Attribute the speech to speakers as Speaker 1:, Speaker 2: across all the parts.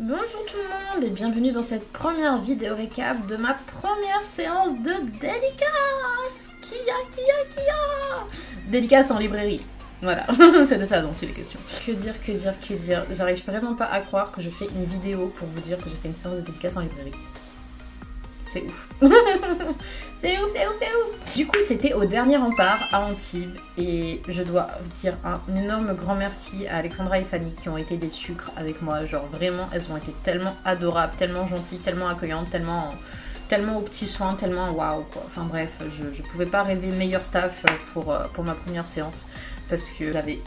Speaker 1: Bonjour tout le monde et bienvenue dans cette première vidéo récap de ma première séance de dédicace. Kia dédicace en librairie. Voilà, c'est de ça dont il est question. Que dire. J'arrive vraiment pas à croire que je fais une vidéo pour vous dire que j'ai fait une séance de dédicace en librairie. C'est ouf. C'est ouf. Du coup, c'était au dernier rempart à Antibes et je dois dire un énorme grand merci à Alexandra et Fanny qui ont été des sucres avec moi. Genre vraiment, elles ont été tellement adorables, tellement gentilles, tellement accueillantes, tellement aux petits soins, tellement waouh quoi. Enfin bref, je pouvais pas rêver meilleur staff pour ma première séance parce que j'avais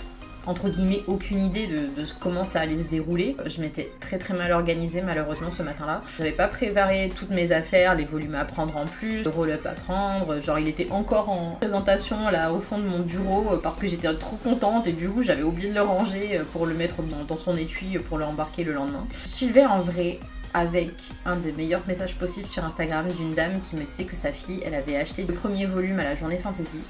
Speaker 1: entre guillemets aucune idée de comment ça allait se dérouler. Je m'étais très mal organisée malheureusement ce matin-là. J'avais pas préparé toutes mes affaires, les volumes à prendre en plus, le roll-up à prendre, genre il était encore en présentation là au fond de mon bureau parce que j'étais trop contente et du coup j'avais oublié de le ranger pour le mettre dans son étui pour l'embarquer le lendemain. Sylvain en vrai avec un des meilleurs messages possibles sur Instagram d'une dame qui me disait que sa fille, elle avait acheté le premier volume à la journée fantasy.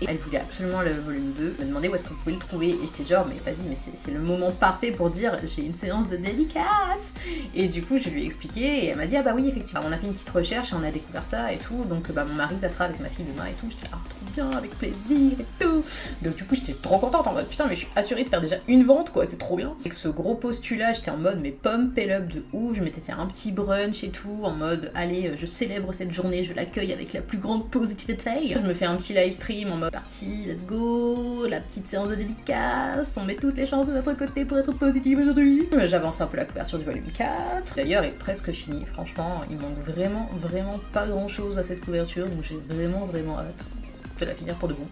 Speaker 1: Elle voulait absolument le volume 2, me demandait où est-ce qu'on pouvait le trouver et j'étais genre mais vas-y mais c'est le moment parfait pour dire j'ai une séance de dédicace et du coup je lui ai expliqué et elle m'a dit ah bah oui effectivement on a fait une petite recherche et on a découvert ça et tout donc bah mon mari passera avec ma fille demain et tout, j'étais ah trop bien avec plaisir et tout donc du coup j'étais trop contente en mode putain mais je suis assurée de faire déjà une vente quoi, c'est trop bien. Avec ce gros postulat j'étais en mode mais pump up de ouf, je m'étais fait un petit brunch et tout en mode allez je célèbre cette journée, je l'accueille avec la plus grande positivité, je me fais un petit live stream en mode parti, let's go, la petite séance de dédicace, on met toutes les chances de notre côté pour être positive aujourd'hui. J'avance un peu la couverture du volume 4, d'ailleurs elle est presque finie, franchement il manque vraiment pas grand chose à cette couverture donc j'ai vraiment hâte de la finir pour de bon.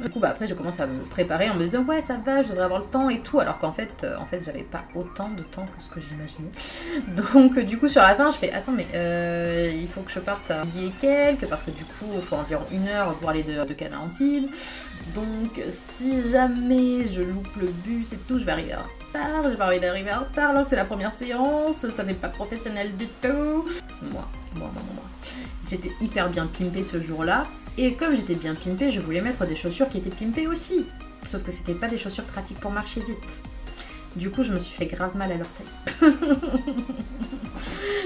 Speaker 1: Du coup bah après je commence à me préparer en me disant ouais ça va, je devrais avoir le temps et tout alors qu'en fait j'avais pas autant de temps que ce que j'imaginais. Donc du coup sur la fin je fais attends mais il faut que je parte à midi et quelques parce que du coup il faut environ 1 heure pour aller de Cannes à Antibes. Donc si jamais je loupe le bus et tout je vais arriver en retard, j'ai pas envie d'arriver en retard alors que c'est la première séance, ça fait pas professionnel du tout. Moi. J'étais hyper bien pimpée ce jour-là. Et comme j'étais bien pimpée, je voulais mettre des chaussures qui étaient pimpées aussi. Sauf que c'était pas des chaussures pratiques pour marcher vite. Du coup, je me suis fait grave mal à l'orteil.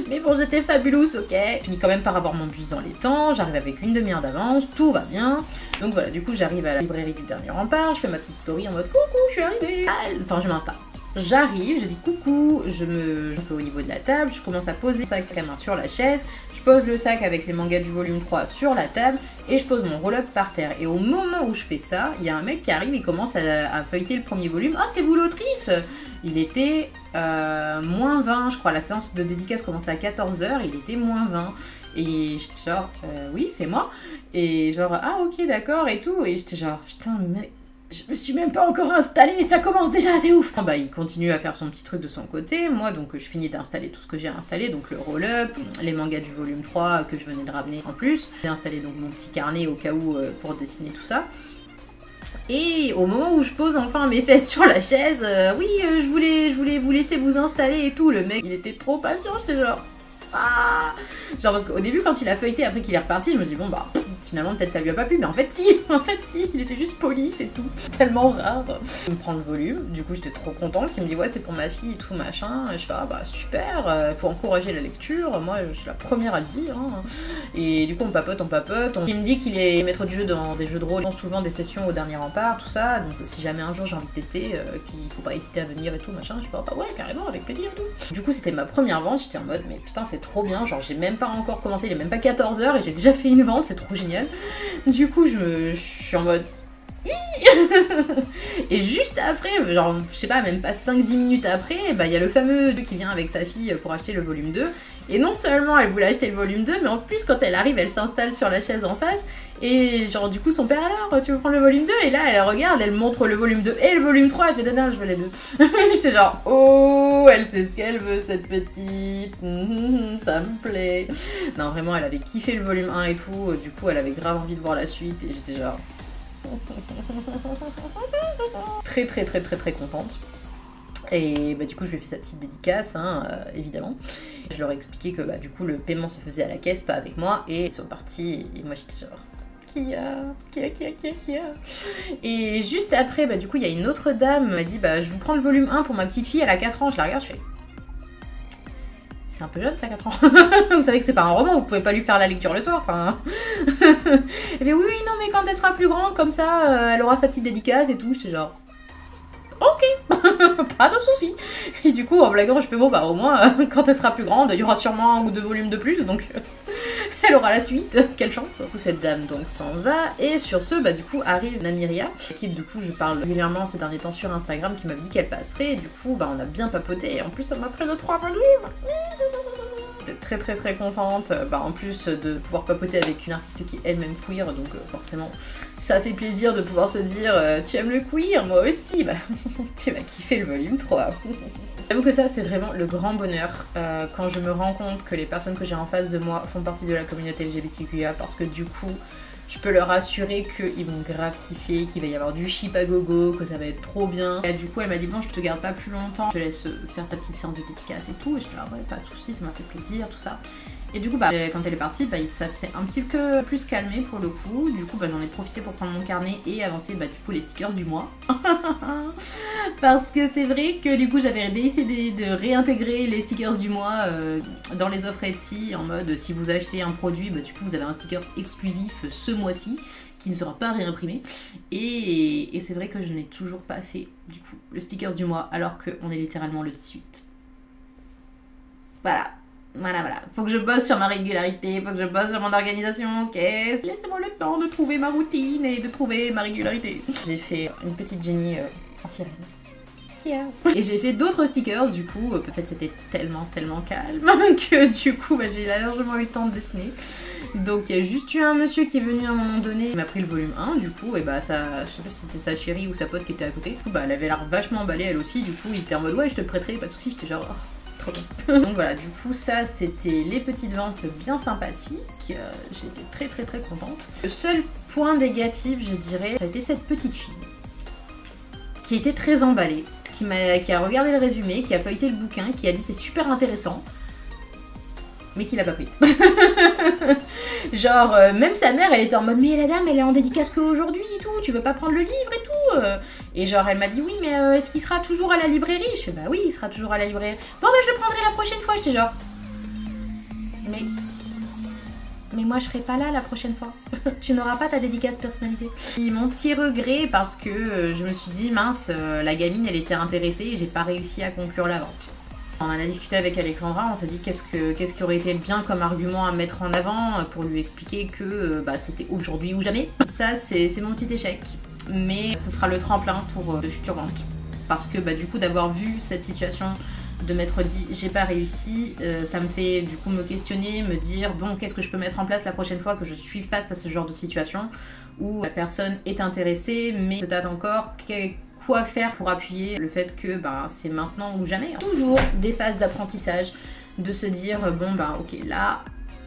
Speaker 1: Mais bon, j'étais fabuleuse, ok. Je finis quand même par avoir mon bus dans les temps, j'arrive avec une demi-heure d'avance, tout va bien. Donc voilà, du coup, j'arrive à la librairie du dernier rempart, je fais ma petite story en mode coucou, je suis arrivée. Enfin, je m'installe. J'arrive, je dis coucou, je fais au niveau de la table, je commence à poser le sac à main sur la chaise, je pose le sac avec les mangas du volume 3 sur la table et je pose mon roll-up par terre. Et au moment où je fais ça, il y a un mec qui arrive, il commence à feuilleter le premier volume. Ah, c'est vous l'autrice? Il était moins 20, je crois, la séance de dédicace commençait à 14h, il était moins 20. Et j'étais genre, oui, c'est moi. Et genre, ah ok, d'accord et tout. Et j'étais genre, putain, mec. Je me suis même pas encore installée, ça commence déjà, c'est ouf! Bah il continue à faire son petit truc de son côté, moi donc je finis d'installer tout ce que j'ai installé, donc le roll-up, les mangas du volume 3 que je venais de ramener en plus. J'ai installé donc mon petit carnet au cas où pour dessiner tout ça. Et au moment où je pose enfin mes fesses sur la chaise, oui je voulais vous laisser vous installer et tout, le mec il était trop patient, j'étais genre... Ah genre parce qu'au début quand il a feuilleté après qu'il est reparti je me suis dit bon bah finalement peut-être ça lui a pas plu mais en fait si il était juste poli c'est tout, c'est tellement rare. Il me prend le volume, du coup j'étais trop contente, il me dit ouais c'est pour ma fille et tout machin, et je fais ah bah super, faut encourager la lecture, moi je suis la première à le dire hein. Et du coup on papote, il me dit qu'il est maître du jeu dans des jeux de rôle, souvent des sessions au dernier rempart, tout ça, donc si jamais un jour j'ai envie de tester, qu'il faut pas hésiter à venir et tout machin, je fais bah ouais carrément avec plaisir et tout. Du coup c'était ma première vente, j'étais en mode mais putain c'est trop bien, genre j'ai même pas encore commencé, il est même pas 14h et j'ai déjà fait une vente, c'est trop génial. Du coup je suis en mode et juste après, genre je sais pas, même pas 5-10 minutes après, bah il y a le fameux qui vient avec sa fille pour acheter le volume 2. Et non seulement elle voulait acheter le volume 2, mais en plus quand elle arrive, elle s'installe sur la chaise en face. Et genre du coup son père alors, tu veux prendre le volume 2? Et là elle regarde, elle montre le volume 2 et le volume 3, elle fait non, je veux les deux. J'étais genre oh, elle sait ce qu'elle veut cette petite, ça me plaît. Non vraiment elle avait kiffé le volume 1 et tout, du coup elle avait grave envie de voir la suite et j'étais genre... très contente. Et bah du coup je lui ai fait sa petite dédicace hein, évidemment. Je leur ai expliqué que bah du coup le paiement se faisait à la caisse, pas avec moi, et ils sont partis et moi j'étais genre Kia. Et juste après bah du coup il y a une autre dame qui m'a dit bah je vous prends le volume 1 pour ma petite fille, elle a 4 ans, je la regarde, je fais c'est un peu jeune, ça, 4 ans. Vous savez que c'est pas un roman, vous pouvez pas lui faire la lecture le soir, enfin... Elle fait, oui, non, mais quand elle sera plus grande, comme ça, elle aura sa petite dédicace et tout. J'étais genre... Ok, pas de soucis. Et du coup, en blaguant, je fais bon, bah au moins, quand elle sera plus grande, il y aura sûrement 1 ou 2 volumes de plus, donc elle aura la suite. Quelle chance. Du coup, cette dame donc s'en va, et sur ce, bah du coup, arrive Namiria, qui du coup, je parle régulièrement ces derniers temps sur Instagram, qui m'a dit qu'elle passerait, et du coup, bah on a bien papoté, et en plus, ça m'a pris de 3 volumes. Très très très contente, bah en plus de pouvoir papoter avec une artiste qui est elle-même queer, donc forcément ça fait plaisir de pouvoir se dire tu aimes le queer, moi aussi, bah tu vas kiffer le volume 3. J'avoue que ça c'est vraiment le grand bonheur quand je me rends compte que les personnes que j'ai en face de moi font partie de la communauté LGBTQIA, parce que du coup je peux leur assurer qu'ils vont grave kiffer, qu'il va y avoir du ship à gogo, que ça va être trop bien. Et du coup, elle m'a dit bon, je te garde pas plus longtemps, je te laisse faire ta petite séance de dédicace et tout. Et je dis ah ouais, pas de soucis, ça m'a fait plaisir, tout ça. Et du coup, bah, quand elle est partie, bah, ça s'est un petit peu plus calmé pour le coup. Du coup, bah, j'en ai profité pour prendre mon carnet et avancer bah, du coup les stickers du mois. Parce que c'est vrai que du coup, j'avais décidé de réintégrer les stickers du mois dans les offres Etsy, en mode si vous achetez un produit, bah, du coup, vous avez un sticker exclusif ce mois-ci qui ne sera pas réimprimé. Et c'est vrai que je n'ai toujours pas fait du coup le stickers du mois alors qu'on est littéralement le 18. Voilà. Voilà. Faut que je bosse sur ma régularité, faut que je bosse sur mon organisation, ok. Laissez-moi le temps de trouver ma routine et de trouver ma régularité. J'ai fait une petite Jenny en sirène. Yeah. Et j'ai fait d'autres stickers, du coup, peut-être c'était tellement calme que du coup, bah, j'ai largement eu le temps de dessiner. Donc il y a juste eu un monsieur qui est venu à un moment donné, il m'a pris le volume 1, du coup, et bah ça, je sais pas si c'était sa chérie ou sa pote qui était à côté. Du coup, bah elle avait l'air vachement emballée elle aussi, du coup, ils étaient en mode ouais, je te le prêterai, pas de soucis, j'étais genre... Oh. Trop bien. Donc voilà, du coup ça c'était les petites ventes bien sympathiques, j'étais très contente. Le seul point négatif je dirais, ça a été cette petite fille qui était très emballée, qui a regardé le résumé, qui a feuilleté le bouquin, qui a dit c'est super intéressant, mais qui l'a pas pris. Genre, même sa mère, elle était en mode mais la dame, elle est en dédicace qu'aujourd'hui et tout, tu veux pas prendre le livre et tout. Et genre, elle m'a dit oui, mais est-ce qu'il sera toujours à la librairie? Je fais bah oui, il sera toujours à la librairie. Bon bah je le prendrai la prochaine fois. J'étais genre, mais moi je serai pas là la prochaine fois. Tu n'auras pas ta dédicace personnalisée. Et mon petit regret parce que je me suis dit mince, la gamine elle était intéressée et j'ai pas réussi à conclure la vente. On en a discuté avec Alexandra, on s'est dit qu'est-ce qui aurait été bien comme argument à mettre en avant pour lui expliquer que bah, c'était aujourd'hui ou jamais. Ça c'est mon petit échec, mais ce sera le tremplin pour de futures ventes. Parce que bah, du coup d'avoir vu cette situation, de m'être dit j'ai pas réussi, ça me fait du coup me questionner, me dire bon qu'est-ce que je peux mettre en place la prochaine fois que je suis face à ce genre de situation où la personne est intéressée mais se tâte encore, quoi faire pour appuyer le fait que bah, c'est maintenant ou jamais. Toujours des phases d'apprentissage, de se dire bon bah ok là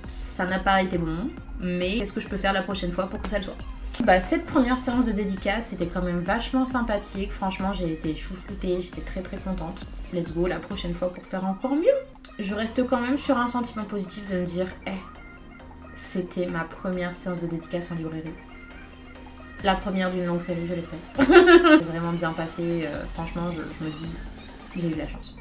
Speaker 1: ça n'a pas été bon, mais qu'est-ce que je peux faire la prochaine fois pour que ça le soit. Bah, cette première séance de dédicace c'était quand même vachement sympathique, franchement j'ai été chouchoutée, j'étais très contente. Let's go la prochaine fois pour faire encore mieux. Je reste quand même sur un sentiment positif de me dire c'était ma première séance de dédicace en librairie. La première d'une longue série, je l'espère. C'est vraiment bien passé, franchement, je me dis, j'ai eu de la chance.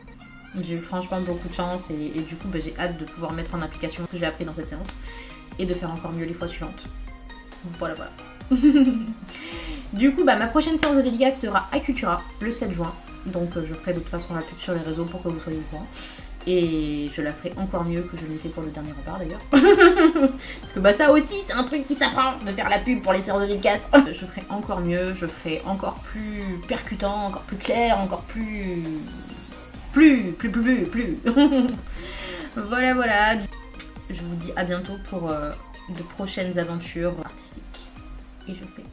Speaker 1: J'ai eu franchement beaucoup de chance et du coup, bah, j'ai hâte de pouvoir mettre en application ce que j'ai appris dans cette séance et de faire encore mieux les fois suivantes. Voilà. Du coup, bah, ma prochaine séance de dédicace sera à Cultura, le 7 juin. Donc, je ferai de toute façon la pub sur les réseaux pour que vous soyez au courant. Et je la ferai encore mieux que je l'ai fait pour le dernier rempart d'ailleurs. Parce que bah ça aussi c'est un truc qui s'apprend, de faire la pub pour les séances de dédicace. Je ferai encore mieux, je ferai encore plus percutant, encore plus clair, encore plus... Voilà. Je vous dis à bientôt pour de prochaines aventures artistiques. Et je fais...